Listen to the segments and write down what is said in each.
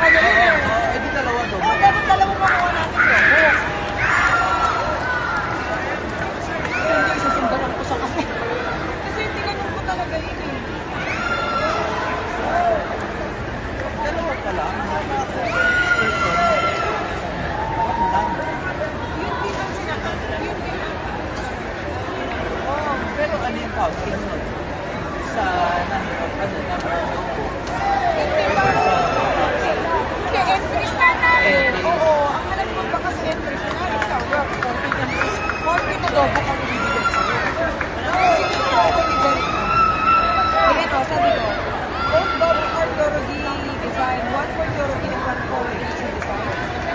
na rin eh. Eh, di dalawa daw. Oo, dapat dalawang makuha natin yun. Hindi, isasundaran ko siya kasi. Kasi hindi ganun ko talaga yun eh. Dalawa pala. Yun din ang sinakot. Yun din. Oo, pero ano yung pouching nun? Sa Hindi entries na namin. Oo, ang alam ko ba kasi entries na namin sa work. 40 na dobo kami bibigyan sa'yo. Sige ko ako bibigyan. Kaya ito, sabi ko, both double or Yorogi design, one for Yorogi and one for Asian design.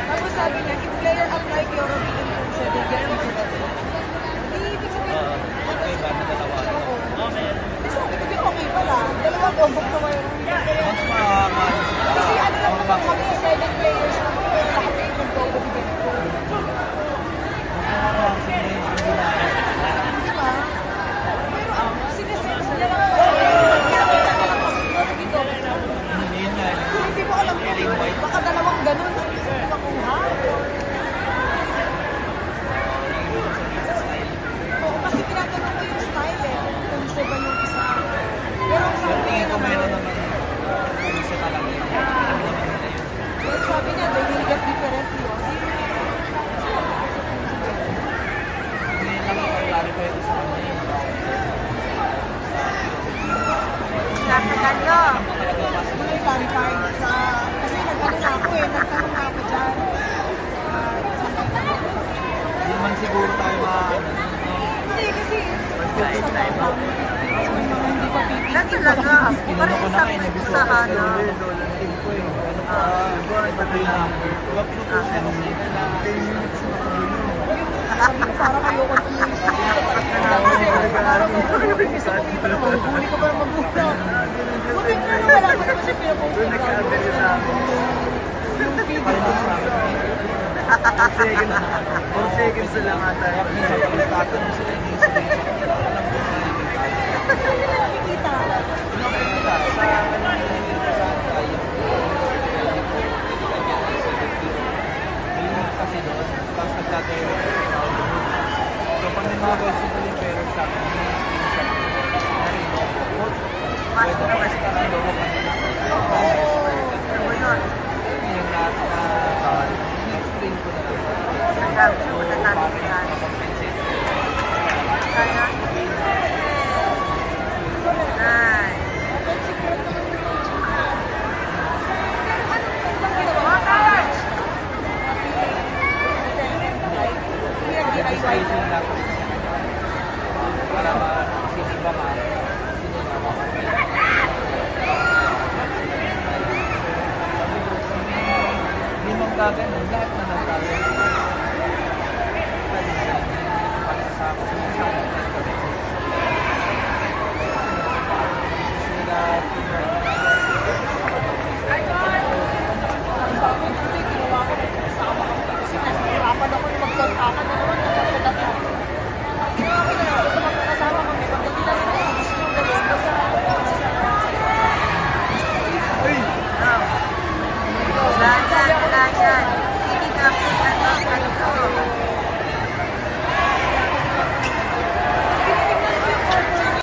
Tapos sabi niya, if player unlike Yorogi and Asian, they get digital. Hindi, ibig sabihin. okay ba na dalawa? Oo. Sabi ko, di okay pala. Dalawang dombok na mayroon. Mas makakakas. Kasi ano lang naman kami, 7 players naman, pero lahat ay nag-double bigyan ko. Diba? Pero ang sinesense niya lang kasi, nakita ko lang kasi Yorogi double. Hindi mo alam kung baka dalawang ganun ang makuha. Oo, kasi tinatanong ko yung style eh, kung isa ba yung isa. Pero ang sabi niya naman, well, sabi niya, they will get different yun. Nasa kanyo. May clarify sa, kasi nag-ano na ako eh, nagtanong na ako dyan. Hindi naman siguro tayo Hindi kasi, hindi pa pipili. Na talaga. Parang isang sa ano. Parang ayoko kasi parang isa ko dito na mahuli ko parang magulat. Bakit na wala ko naman siya pinapost yung feed. 4 seconds na lang ata.